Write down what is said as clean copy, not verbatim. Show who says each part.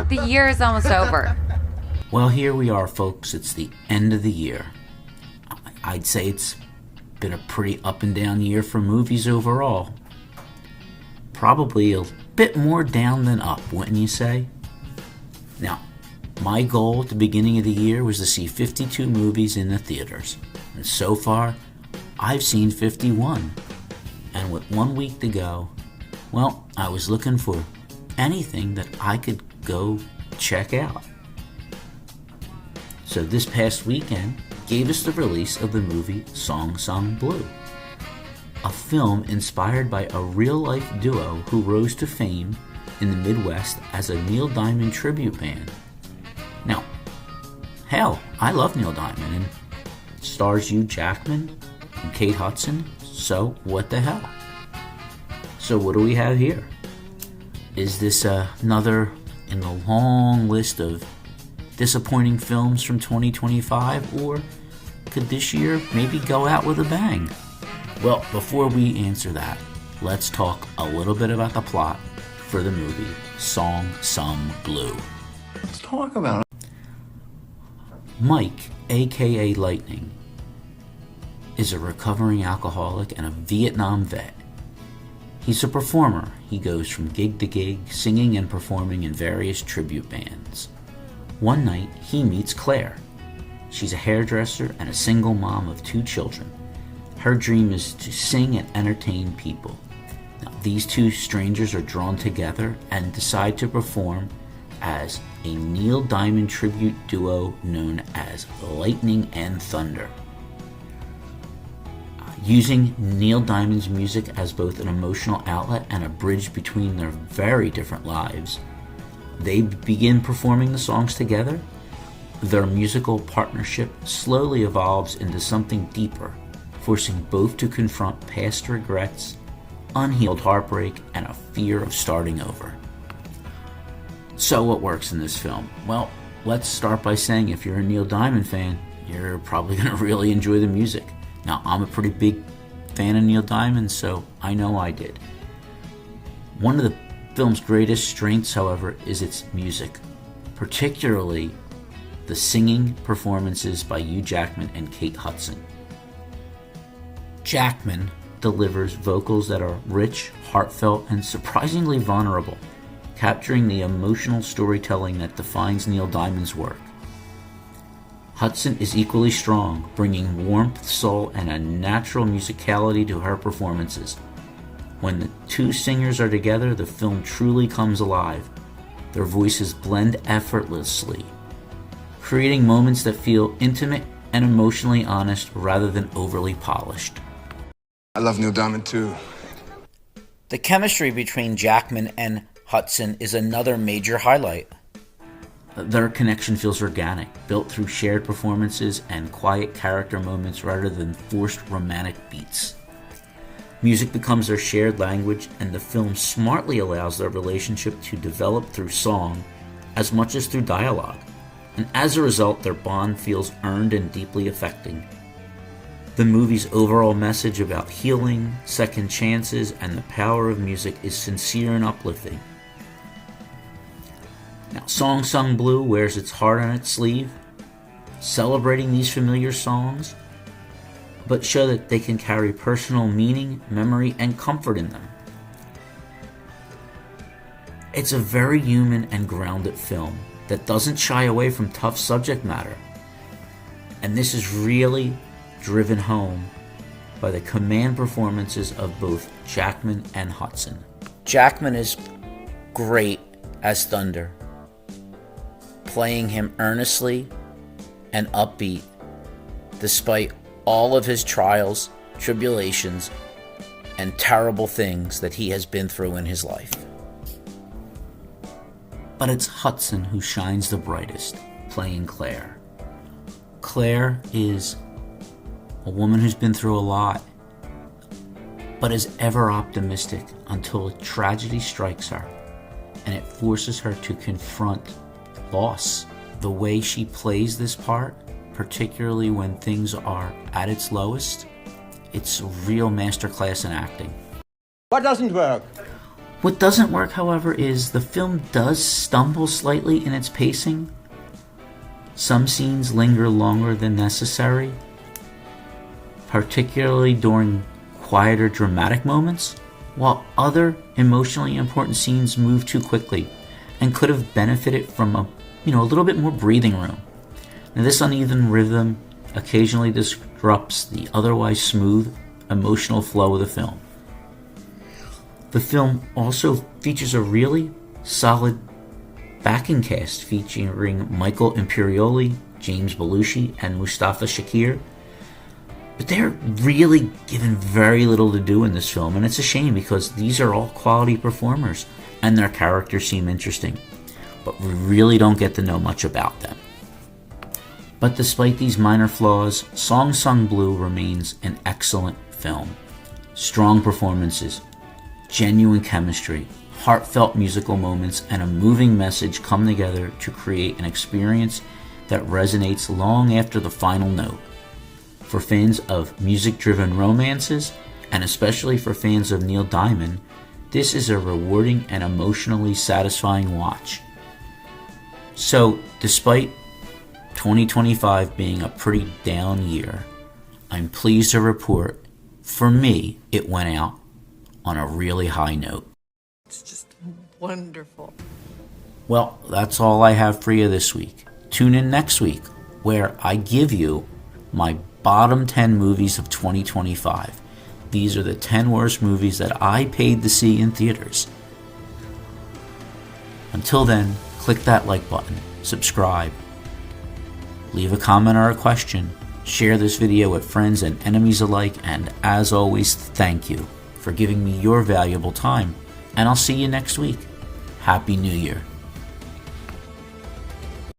Speaker 1: The year is almost over.
Speaker 2: Well, here we are, folks. It's the end of the year. I'd say it's been a pretty up and down year for movies overall. Probably a bit more down than up, wouldn't you say? Now, my goal at the beginning of the year was to see 52 movies in the theaters. And so far, I've seen 51. And with 1 week to go, well, I was looking for anything that I could go check out. So this past weekend gave us the release of the movie Song Sung Blue, a film inspired by a real-life duo who rose to fame in the Midwest as a Neil Diamond tribute band. Now, hell, I love Neil Diamond, and it stars Hugh Jackman and Kate Hudson, so what the hell? So what do we have here? Is this another in the long list of disappointing films from 2025, or could this year maybe go out with a bang? Well, before we answer that, let's talk a little bit about the plot for the movie Song Sung Blue.
Speaker 3: Let's talk about it.
Speaker 2: Mike, aka Lightning, is a recovering alcoholic and a Vietnam vet. He's a performer. He goes from gig to gig, singing and performing in various tribute bands. One night, he meets Claire. She's a hairdresser and a single mom of 2 children. Her dream is to sing and entertain people. Now, these 2 strangers are drawn together and decide to perform as a Neil Diamond tribute duo known as Lightning and Thunder. Using Neil Diamond's music as both an emotional outlet and a bridge between their very different lives, they begin performing the songs together. Their musical partnership slowly evolves into something deeper, forcing both to confront past regrets, unhealed heartbreak, and a fear of starting over. So what works in this film? Well, let's start by saying if you're a Neil Diamond fan, you're probably going to really enjoy the music. Now, I'm a pretty big fan of Neil Diamond, so I know I did. One of the film's greatest strengths, however, is its music, particularly the singing performances by Hugh Jackman and Kate Hudson. Jackman delivers vocals that are rich, heartfelt, and surprisingly vulnerable, capturing the emotional storytelling that defines Neil Diamond's work. Hudson is equally strong, bringing warmth, soul, and a natural musicality to her performances. When the 2 singers are together, the film truly comes alive. Their voices blend effortlessly, creating moments that feel intimate and emotionally honest rather than overly polished.
Speaker 3: I love Neil Diamond too.
Speaker 2: The chemistry between Jackman and Hudson is another major highlight. Their connection feels organic, built through shared performances and quiet character moments rather than forced romantic beats. Music becomes their shared language, and the film smartly allows their relationship to develop through song as much as through dialogue, and as a result, their bond feels earned and deeply affecting. The movie's overall message about healing, second chances, and the power of music is sincere and uplifting. Now, Song Sung Blue wears its heart on its sleeve, celebrating these familiar songs, but show that they can carry personal meaning, memory, and comfort in them. It's a very human and grounded film that doesn't shy away from tough subject matter, and this is really driven home by the command performances of both Jackman and Hudson. Jackman is great as Thunder, playing him earnestly and upbeat despite all of his trials, tribulations, and terrible things that he has been through in his life. But it's Hudson who shines the brightest, playing Claire. Claire is a woman who's been through a lot, but is ever optimistic until a tragedy strikes her, and it forces her to confront loss. The way she plays this part, particularly when things are at its lowest, it's a real masterclass in acting.
Speaker 4: What doesn't work?
Speaker 2: What doesn't work, however, is the film does stumble slightly in its pacing. Some scenes linger longer than necessary, particularly during quieter dramatic moments, while other emotionally important scenes move too quickly and could have benefited from a little bit more breathing room. Now, this uneven rhythm occasionally disrupts the otherwise smooth emotional flow of the film. The film also features a really solid backing cast featuring Michael Imperioli, James Belushi, and Mustafa Shakir. But they're really given very little to do in this film, and it's a shame because these are all quality performers and their characters seem interesting, but we really don't get to know much about them. But despite these minor flaws, Song Sung Blue remains an excellent film. Strong performances, genuine chemistry, heartfelt musical moments, and a moving message come together to create an experience that resonates long after the final note. For fans of music-driven romances, and especially for fans of Neil Diamond, this is a rewarding and emotionally satisfying watch. So, despite 2025 being a pretty down year, I'm pleased to report, for me, it went out on a really high note.
Speaker 1: It's just wonderful.
Speaker 2: Well, that's all I have for you this week. Tune in next week, where I give you my bottom 10 movies of 2025. These are the 10 worst movies that I paid to see in theaters. Until then, click that like button, subscribe, leave a comment or a question, share this video with friends and enemies alike, and as always, thank you for giving me your valuable time. And I'll see you next week. Happy New Year.